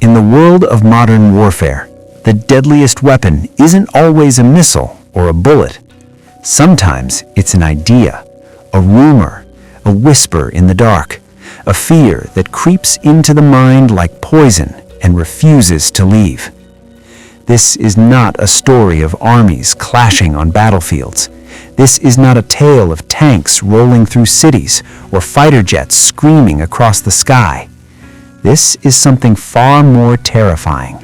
In the world of modern warfare, the deadliest weapon isn't always a missile or a bullet. Sometimes it's an idea, a rumor, a whisper in the dark, a fear that creeps into the mind like poison and refuses to leave. This is not a story of armies clashing on battlefields. This is not a tale of tanks rolling through cities or fighter jets screaming across the sky. This is something far more terrifying.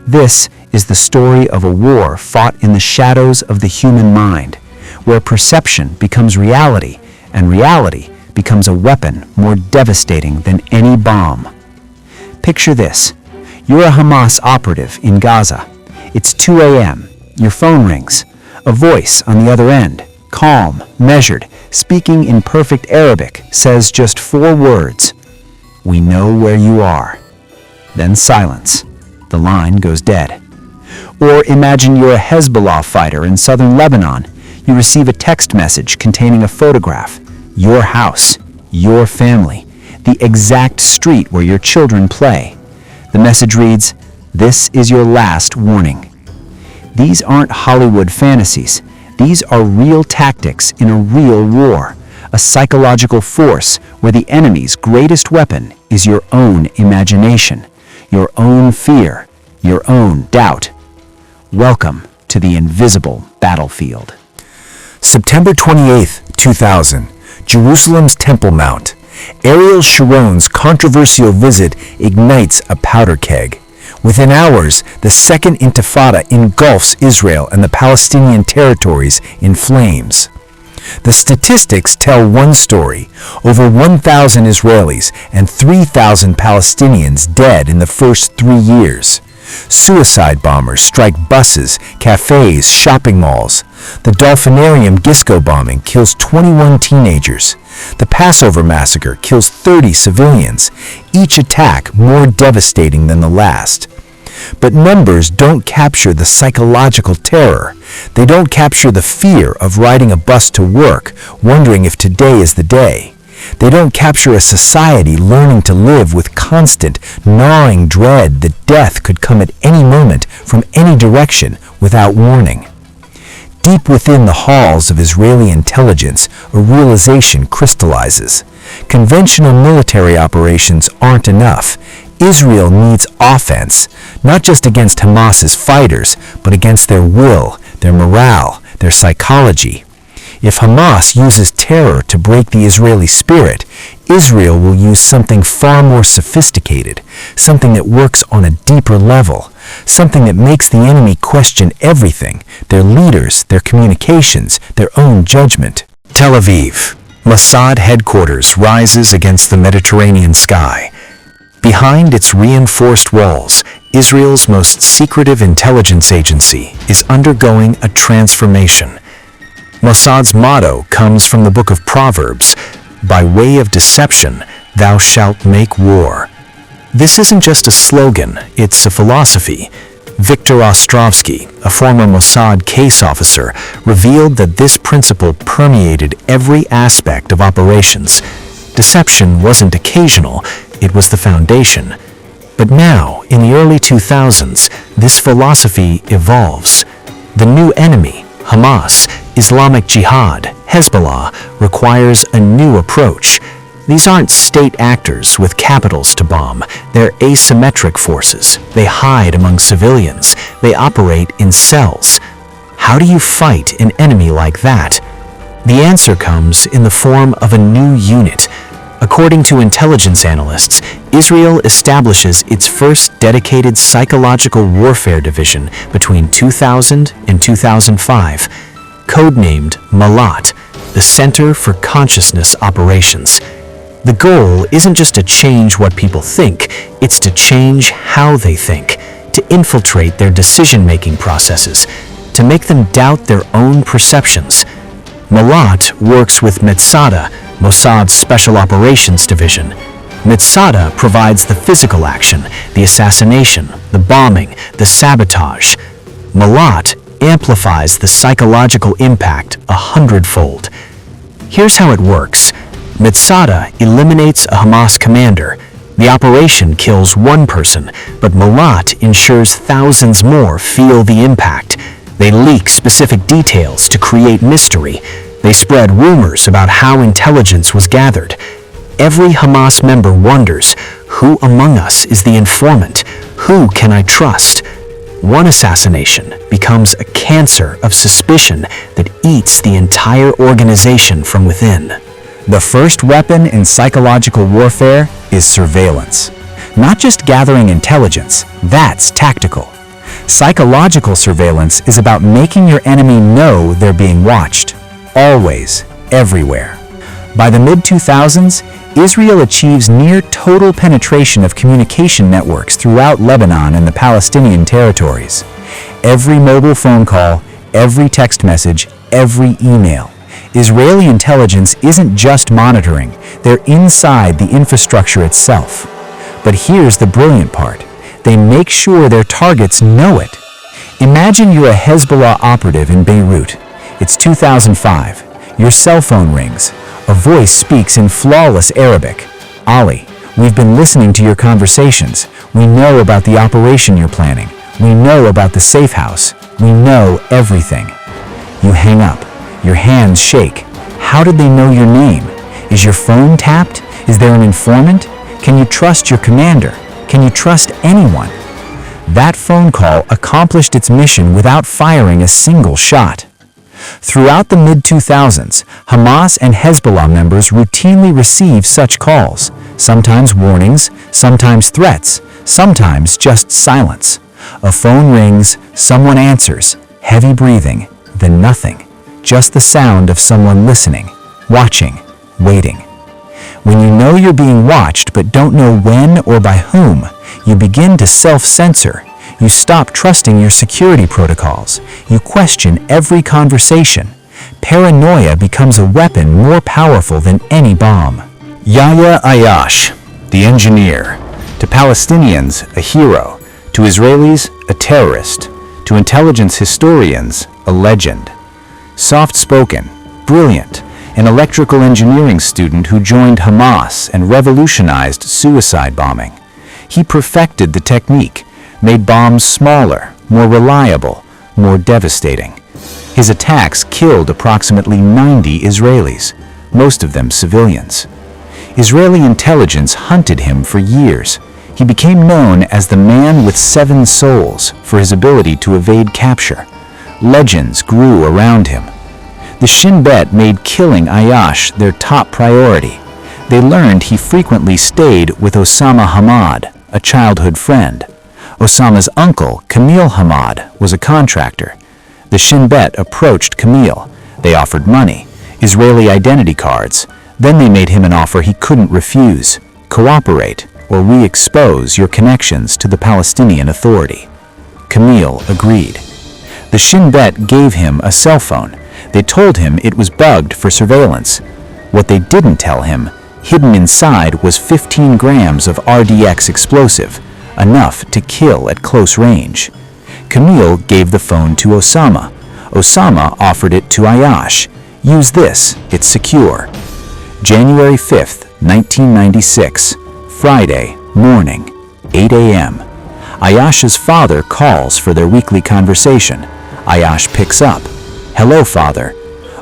This is the story of a war fought in the shadows of the human mind, where perception becomes reality and reality becomes a weapon more devastating than any bomb. Picture this. You're a Hamas operative in Gaza. It's 2 a.m. Your phone rings. A voice on the other end, calm, measured, speaking in perfect Arabic, says just 4 words. "We know where you are." Then silence. The line goes dead. Or imagine you're a Hezbollah fighter in southern Lebanon. You receive a text message containing a photograph, your house, your family, the exact street where your children play. The message reads, "This is your last warning." These aren't Hollywood fantasies. These are real tactics in a real war, a psychological force where the enemy's greatest weapon is your own imagination, your own fear, your own doubt. Welcome to the invisible battlefield. September 28, 2000, Jerusalem's Temple Mount. Ariel Sharon's controversial visit ignites a powder keg. Within hours, the Second Intifada engulfs Israel and the Palestinian territories in flames. The statistics tell one story: over 1,000 Israelis and 3,000 Palestinians dead in the first 3 years. Suicide bombers strike buses, cafes, shopping malls. The Dolphinarium Gisco bombing kills 21 teenagers. The Passover massacre kills 30 civilians, each attack more devastating than the last. But numbers don't capture the psychological terror. They don't capture the fear of riding a bus to work, wondering if today is the day. They don't capture a society learning to live with constant, gnawing dread that death could come at any moment from any direction without warning. Deep within the halls of Israeli intelligence, a realization crystallizes. Conventional military operations aren't enough. Israel needs offense, not just against Hamas's fighters, but against their will, their morale, their psychology. If Hamas uses terror to break the Israeli spirit, Israel will use something far more sophisticated, something that works on a deeper level, something that makes the enemy question everything, their leaders, their communications, their own judgment. Tel Aviv. Mossad headquarters rises against the Mediterranean sky. Behind its reinforced walls, Israel's most secretive intelligence agency is undergoing a transformation. Mossad's motto comes from the book of Proverbs: "By way of deception, thou shalt make war." This isn't just a slogan, it's a philosophy. Viktor Ostrovsky, a former Mossad case officer, revealed that this principle permeated every aspect of operations. Deception wasn't occasional, it was the foundation. But now, in the early 2000s, this philosophy evolves. The new enemy, Hamas, Islamic Jihad, Hezbollah, requires a new approach. These aren't state actors with capitals to bomb. They're asymmetric forces. They hide among civilians. They operate in cells. How do you fight an enemy like that? The answer comes in the form of a new unit. According to intelligence analysts, Israel establishes its first dedicated psychological warfare division between 2000 and 2005, codenamed Malat, the Center for Consciousness Operations. The goal isn't just to change what people think, it's to change how they think, to infiltrate their decision-making processes, to make them doubt their own perceptions. Malat works with Mossad, Mossad's Special Operations Division. Mossad provides the physical action, the assassination, the bombing, the sabotage. Malat amplifies the psychological impact 100-fold. Here's how it works. Mossad eliminates a Hamas commander. The operation kills one person, but Mossad ensures thousands more feel the impact. They leak specific details to create mystery. They spread rumors about how intelligence was gathered. Every Hamas member wonders, who among us is the informant? Who can I trust? One assassination becomes a cancer of suspicion that eats the entire organization from within. The first weapon in psychological warfare is surveillance. Not just gathering intelligence, that's tactical. Psychological surveillance is about making your enemy know they're being watched. Always, everywhere. By the mid-2000s, Israel achieves near total penetration of communication networks throughout Lebanon and the Palestinian territories. Every mobile phone call, every text message, every email. Israeli intelligence isn't just monitoring, they're inside the infrastructure itself. But here's the brilliant part. They make sure their targets know it. Imagine you're a Hezbollah operative in Beirut. It's 2005. Your cell phone rings. A voice speaks in flawless Arabic. Ali, we've been listening to your conversations. We know about the operation you're planning. We know about the safe house. We know everything. You hang up. Your hands shake. How did they know your name? Is your phone tapped? Is there an informant? Can you trust your commander? Can you trust anyone? That phone call accomplished its mission without firing a single shot. Throughout the mid-2000s, Hamas and Hezbollah members routinely receive such calls, sometimes warnings, sometimes threats, sometimes just silence. A phone rings, someone answers, heavy breathing, then nothing. Just the sound of someone listening, watching, waiting. When you know you're being watched but don't know when or by whom, you begin to self-censor. You stop trusting your security protocols. You question every conversation. Paranoia becomes a weapon more powerful than any bomb. Yahya Ayash, the engineer. To Palestinians, a hero. To Israelis, a terrorist. To intelligence historians, a legend. Soft-spoken, brilliant, an electrical engineering student who joined Hamas and revolutionized suicide bombing. He perfected the technique, made bombs smaller, more reliable, more devastating. His attacks killed approximately 90 Israelis, most of them civilians. Israeli intelligence hunted him for years. He became known as the man with 7 souls for his ability to evade capture. Legends grew around him. The Shin Bet made killing Ayash their top priority. They learned he frequently stayed with Osama Hamad, a childhood friend. Osama's uncle, Camille Hamad, was a contractor. The Shin Bet approached Camille. They offered money, Israeli identity cards. Then they made him an offer he couldn't refuse. Cooperate, or we expose your connections to the Palestinian Authority. Camille agreed. The Shin Bet gave him a cell phone. They told him it was bugged for surveillance. What they didn't tell him, hidden inside was 15 grams of RDX explosive, enough to kill at close range. Camille gave the phone to Osama. Osama offered it to Ayash. Use this, it's secure. January 5th, 1996, Friday morning, 8 a.m. Ayash's father calls for their weekly conversation. Ayash picks up. Hello, father.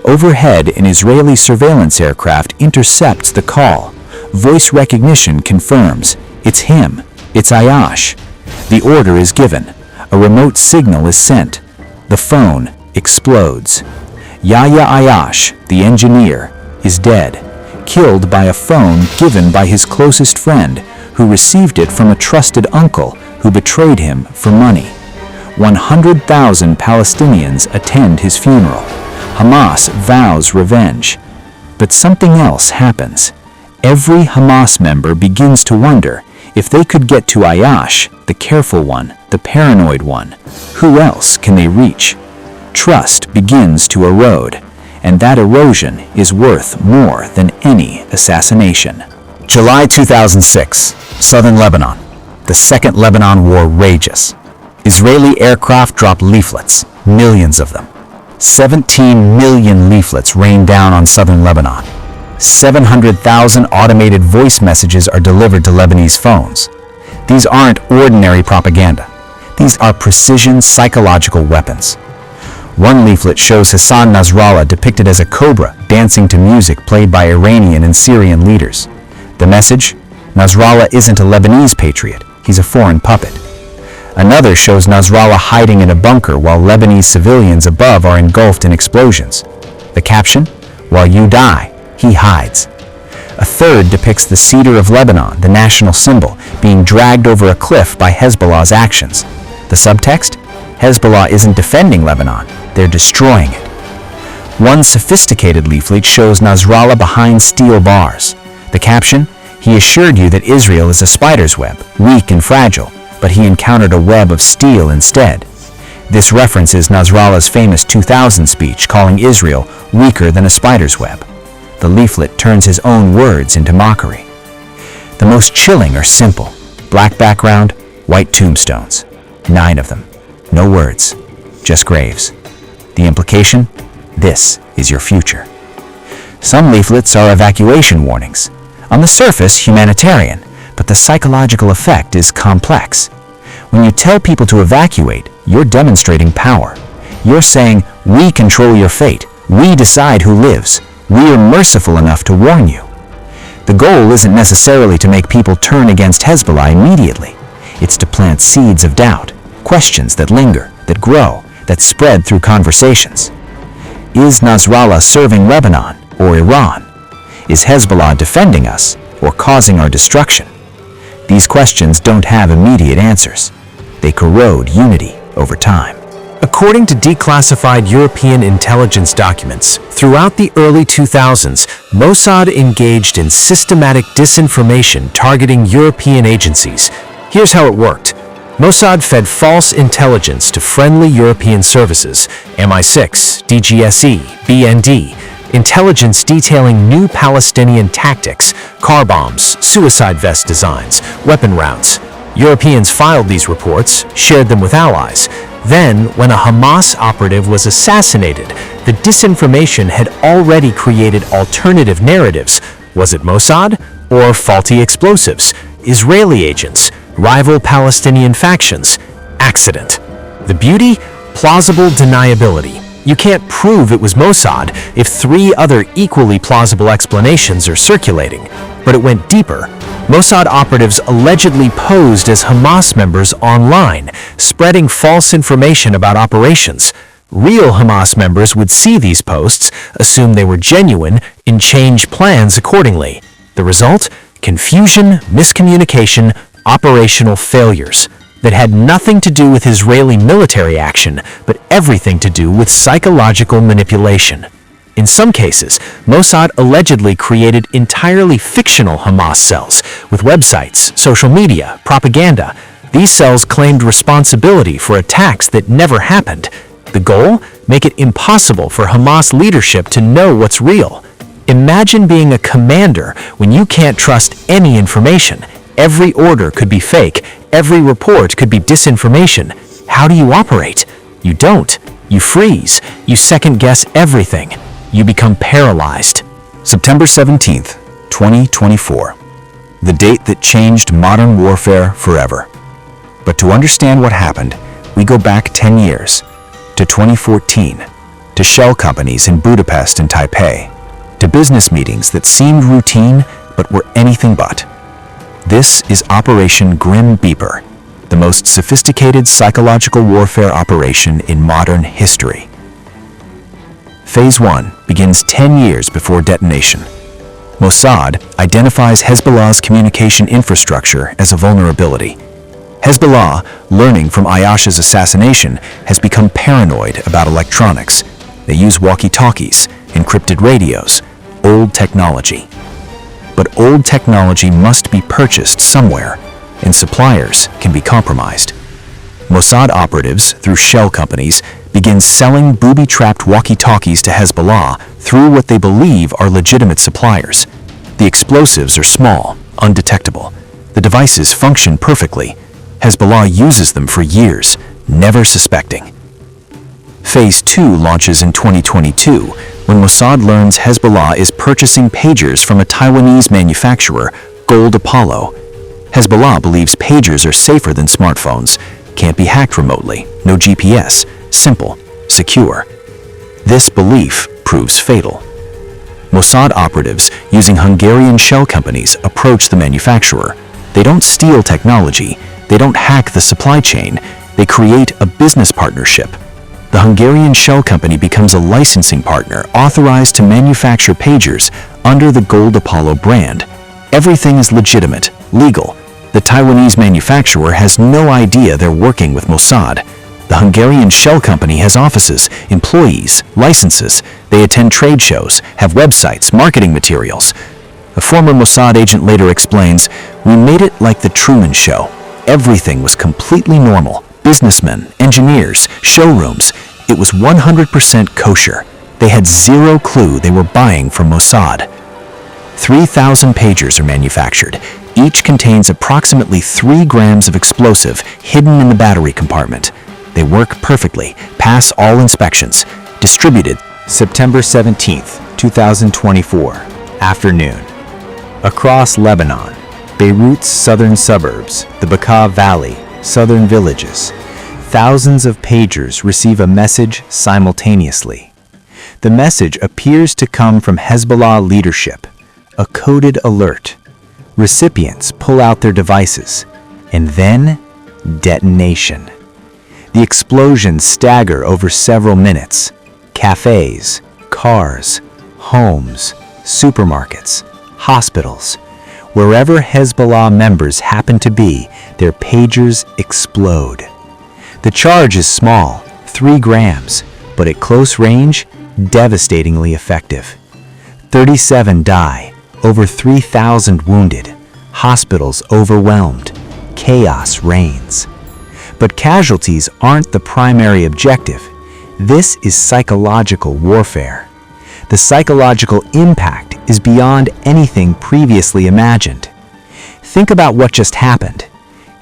Overhead, an Israeli surveillance aircraft intercepts the call. Voice recognition confirms. It's him. It's Ayash. The order is given. A remote signal is sent. The phone explodes. Yahya Ayash, the engineer, is dead, killed by a phone given by his closest friend, who received it from a trusted uncle who betrayed him for money. 100,000 Palestinians attend his funeral. Hamas vows revenge. But something else happens. Every Hamas member begins to wonder if they could get to Ayash, the careful one, the paranoid one. Who else can they reach? Trust begins to erode, and that erosion is worth more than any assassination. July 2006, southern Lebanon. The Second Lebanon War rages. Israeli aircraft drop leaflets, millions of them. 17 million leaflets rain down on southern Lebanon. 700,000 automated voice messages are delivered to Lebanese phones. These aren't ordinary propaganda. These are precision psychological weapons. One leaflet shows Hassan Nasrallah depicted as a cobra dancing to music played by Iranian and Syrian leaders. The message? Nasrallah isn't a Lebanese patriot. He's a foreign puppet. Another shows Nasrallah hiding in a bunker while Lebanese civilians above are engulfed in explosions. The caption? While you die, he hides. A third depicts the cedar of Lebanon, the national symbol, being dragged over a cliff by Hezbollah's actions. The subtext? Hezbollah isn't defending Lebanon, they're destroying it. One sophisticated leaflet shows Nasrallah behind steel bars. The caption? He assured you that Israel is a spider's web, weak and fragile, but he encountered a web of steel instead. This references Nasrallah's famous 2000 speech calling Israel weaker than a spider's web. The leaflet turns his own words into mockery. The most chilling are simple. Black background, white tombstones. 9 of them. No words, just graves. The implication? This is your future. Some leaflets are evacuation warnings. On the surface, humanitarian, but the psychological effect is complex. When you tell people to evacuate, you're demonstrating power. You're saying, we control your fate. We decide who lives. We are merciful enough to warn you. The goal isn't necessarily to make people turn against Hezbollah immediately. It's to plant seeds of doubt, questions that linger, that grow, that spread through conversations. Is Nasrallah serving Lebanon or Iran? Is Hezbollah defending us or causing our destruction? These questions don't have immediate answers. They corrode unity over time. According to declassified European intelligence documents, throughout the early 2000s, Mossad engaged in systematic disinformation targeting European agencies. Here's how it worked. Mossad fed false intelligence to friendly European services, MI6, DGSE, BND, intelligence detailing new Palestinian tactics, car bombs, suicide vest designs, weapon routes. Europeans filed these reports, shared them with allies. Then, when a Hamas operative was assassinated, the disinformation had already created alternative narratives. Was it Mossad? Or faulty explosives? Israeli agents? Rival Palestinian factions? Accident. The beauty? Plausible deniability. You can't prove it was Mossad if 3 other equally plausible explanations are circulating. But it went deeper. Mossad operatives allegedly posed as Hamas members online, spreading false information about operations. Real Hamas members would see these posts, assume they were genuine, and change plans accordingly. The result? Confusion, miscommunication, operational failures that had nothing to do with Israeli military action, but everything to do with psychological manipulation. In some cases, Mossad allegedly created entirely fictional Hamas cells with websites, social media, propaganda. These cells claimed responsibility for attacks that never happened. The goal? Make it impossible for Hamas leadership to know what's real. Imagine being a commander when you can't trust any information. Every order could be fake. Every report could be disinformation. How do you operate? You don't. You freeze. You second-guess everything. You become paralyzed. September 17th, 2024. The date that changed modern warfare forever. But to understand what happened, we go back 10 years, to 2014, to shell companies in Budapest and Taipei, to business meetings that seemed routine but were anything but. This is Operation Grim Beeper, the most sophisticated psychological warfare operation in modern history. Phase 1 begins 10 years before detonation. Mossad identifies Hezbollah's communication infrastructure as a vulnerability. Hezbollah, learning from Ayash's assassination, has become paranoid about electronics. They use walkie-talkies, encrypted radios, old technology. But old technology must be purchased somewhere, and suppliers can be compromised. Mossad operatives, through shell companies, begin selling booby-trapped walkie-talkies to Hezbollah through what they believe are legitimate suppliers. The explosives are small, undetectable. The devices function perfectly. Hezbollah uses them for years, never suspecting. Phase 2 launches in 2022, when Mossad learns Hezbollah is purchasing pagers from a Taiwanese manufacturer, Gold Apollo. Hezbollah believes pagers are safer than smartphones, can't be hacked remotely, no GPS, simple, secure. This belief proves fatal. Mossad operatives using Hungarian shell companies approach the manufacturer. They don't steal technology, they don't hack the supply chain, they create a business partnership. The Hungarian shell company becomes a licensing partner authorized to manufacture pagers under the Gold Apollo brand. Everything is legitimate, legal. The Taiwanese manufacturer has no idea they're working with Mossad. The Hungarian shell company has offices, employees, licenses. They attend trade shows, have websites, marketing materials. A former Mossad agent later explains, "We made it like the Truman Show. Everything was completely normal. Businessmen, engineers, showrooms. It was 100% kosher. They had zero clue they were buying from Mossad." 3,000 pagers are manufactured. Each contains approximately 3 grams of explosive hidden in the battery compartment. They work perfectly, pass all inspections. Distributed September 17th, 2024, afternoon. Across Lebanon, Beirut's southern suburbs, the Bekaa Valley, southern villages, thousands of pagers receive a message simultaneously. The message appears to come from Hezbollah leadership, a coded alert. Recipients pull out their devices, and then detonation. The explosions stagger over several minutes. Cafes, cars, homes, supermarkets, hospitals. Wherever Hezbollah members happen to be, their pagers explode. The charge is small, 3 grams, but at close range, devastatingly effective. 37 die, over 3,000 wounded, hospitals overwhelmed, chaos reigns. But casualties aren't the primary objective. This is psychological warfare. The psychological impact is beyond anything previously imagined. Think about what just happened.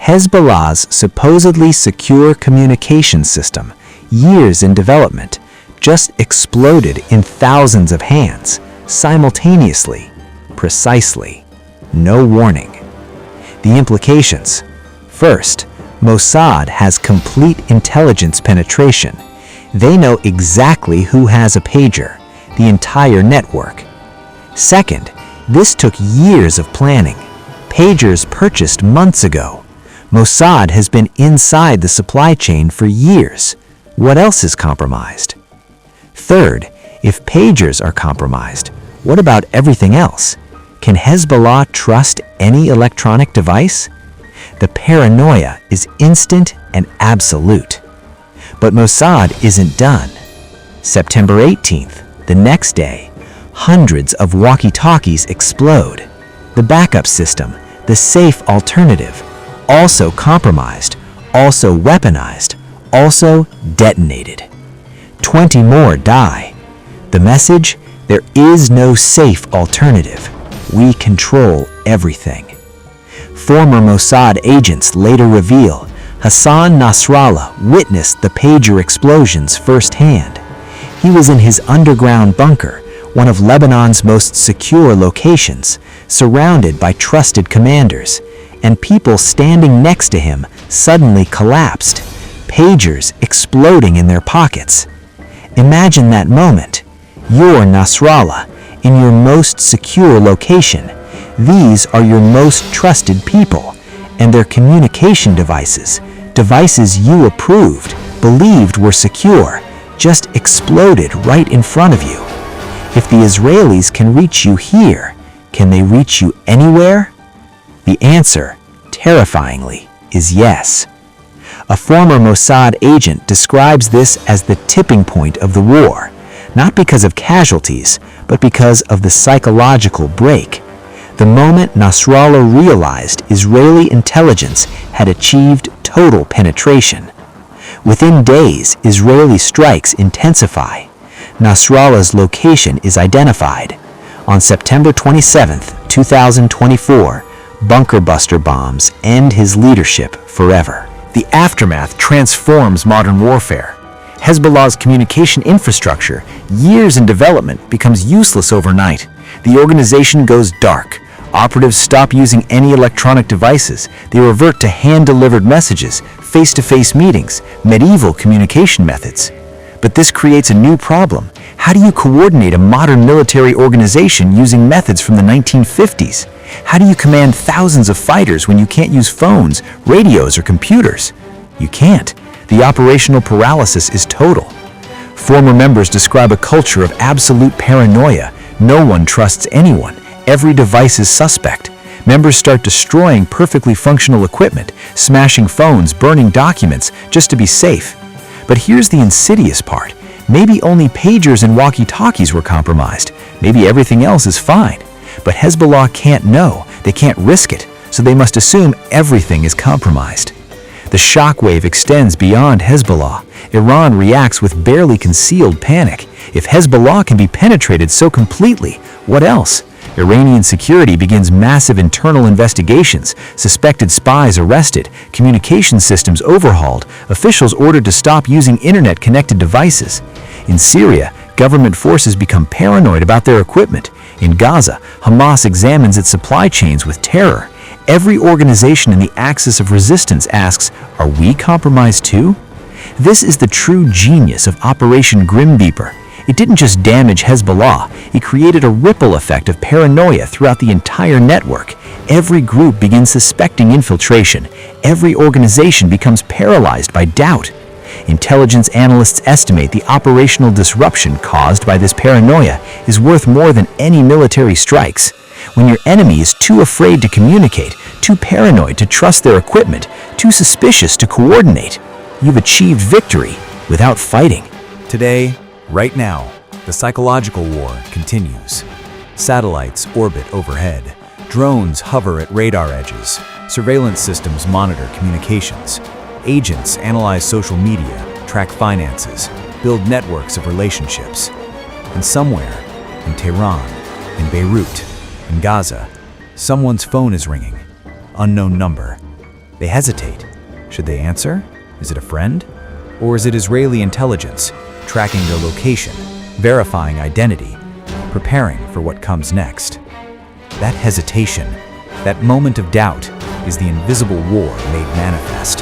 Hezbollah's supposedly secure communication system, years in development, just exploded in thousands of hands, simultaneously, precisely, no warning. The implications. First, Mossad has complete intelligence penetration. They know exactly who has a pager, the entire network. Second, this took years of planning. Pagers purchased months ago. Mossad has been inside the supply chain for years. What else is compromised? Third, if pagers are compromised, what about everything else? Can Hezbollah trust any electronic device? The paranoia is instant and absolute. But Mossad isn't done. September 18th, the next day, hundreds of walkie-talkies explode. The backup system, the safe alternative, also compromised, also weaponized, also detonated. 20 more die. The message? There is no safe alternative. We control everything. Former Mossad agents later reveal Hassan Nasrallah witnessed the pager explosions firsthand. He was in his underground bunker, one of Lebanon's most secure locations, surrounded by trusted commanders, and people standing next to him suddenly collapsed, pagers exploding in their pockets. Imagine that moment. You're Nasrallah, in your most secure location. These are your most trusted people, and their communication devices, devices you approved, believed were secure, just exploded right in front of you. If the Israelis can reach you here, can they reach you anywhere? The answer, terrifyingly, is yes. A former Mossad agent describes this as the tipping point of the war, not because of casualties, but because of the psychological break. The moment Nasrallah realized Israeli intelligence had achieved total penetration. Within days, Israeli strikes intensify. Nasrallah's location is identified. On September 27, 2024, bunker buster bombs end his leadership forever. The aftermath transforms modern warfare. Hezbollah's communication infrastructure, years in development, becomes useless overnight. The organization goes dark. Operatives stop using any electronic devices. They revert to hand-delivered messages, face-to-face meetings, medieval communication methods. But this creates a new problem. How do you coordinate a modern military organization using methods from the 1950s? How do you command thousands of fighters when you can't use phones, radios, or computers? You can't. The operational paralysis is total. Former members describe a culture of absolute paranoia. No one trusts anyone. Every device is suspect. Members start destroying perfectly functional equipment, smashing phones, burning documents, just to be safe. But here's the insidious part. Maybe only pagers and walkie-talkies were compromised. Maybe everything else is fine. But Hezbollah can't know. They can't risk it, so they must assume everything is compromised. The shockwave extends beyond Hezbollah. Iran reacts with barely concealed panic. If Hezbollah can be penetrated so completely, what else? Iranian security begins massive internal investigations, suspected spies arrested, communication systems overhauled, officials ordered to stop using internet-connected devices. In Syria, government forces become paranoid about their equipment. In Gaza, Hamas examines its supply chains with terror. Every organization in the axis of resistance asks, are we compromised too? This is the true genius of Operation Grimbeeper. It didn't just damage Hezbollah, it created a ripple effect of paranoia throughout the entire network. Every group begins suspecting infiltration. Every organization becomes paralyzed by doubt. Intelligence analysts estimate the operational disruption caused by this paranoia is worth more than any military strikes. When your enemy is too afraid to communicate, too paranoid to trust their equipment, too suspicious to coordinate, you've achieved victory without fighting. Today, right now, the psychological war continues. Satellites orbit overhead. Drones hover at radar edges. Surveillance systems monitor communications. Agents analyze social media, track finances, build networks of relationships. And somewhere, in Tehran, in Beirut, in Gaza, someone's phone is ringing. Unknown number. They hesitate. Should they answer? Is it a friend? Or is it Israeli intelligence, tracking their location, verifying identity, preparing for what comes next? That hesitation, that moment of doubt, is the invisible war made manifest.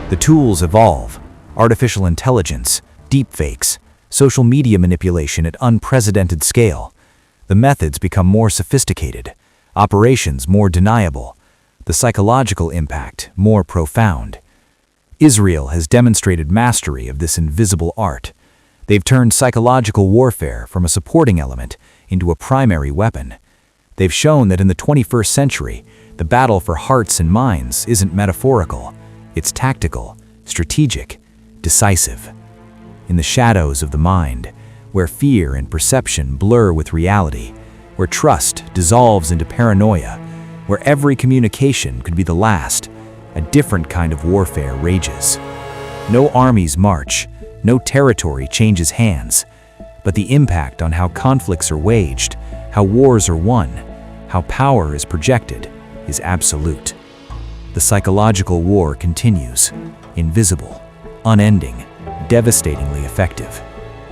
The tools evolve: artificial intelligence, deepfakes, social media manipulation at unprecedented scale. The methods become more sophisticated, operations more deniable, the psychological impact more profound. Israel has demonstrated mastery of this invisible art. They've turned psychological warfare from a supporting element into a primary weapon. They've shown that in the 21st century, the battle for hearts and minds isn't metaphorical. It's tactical, strategic, decisive. In the shadows of the mind, where fear and perception blur with reality, where trust dissolves into paranoia, where every communication could be the last, a different kind of warfare rages. No armies march, no territory changes hands, but the impact on how conflicts are waged, how wars are won, how power is projected, is absolute. The psychological war continues, invisible, unending, devastatingly effective.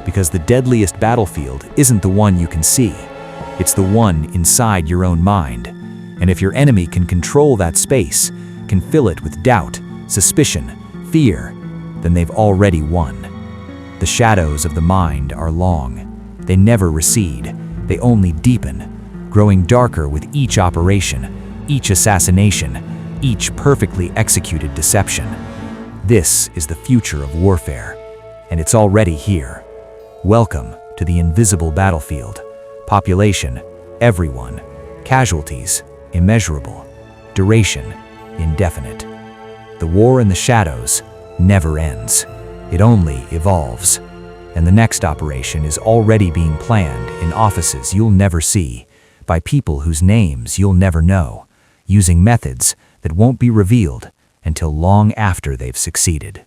Because the deadliest battlefield isn't the one you can see, it's the one inside your own mind. And if your enemy can control that space, can fill it with doubt, suspicion, fear, then they've already won. The shadows of the mind are long. They never recede, they only deepen, growing darker with each operation, each assassination, each perfectly executed deception. This is the future of warfare, and it's already here. Welcome to the invisible battlefield. Population, everyone. Casualties, immeasurable. Duration, indefinite. The war in the shadows never ends. It only evolves. And the next operation is already being planned in offices you'll never see, by people whose names you'll never know, using methods that won't be revealed until long after they've succeeded.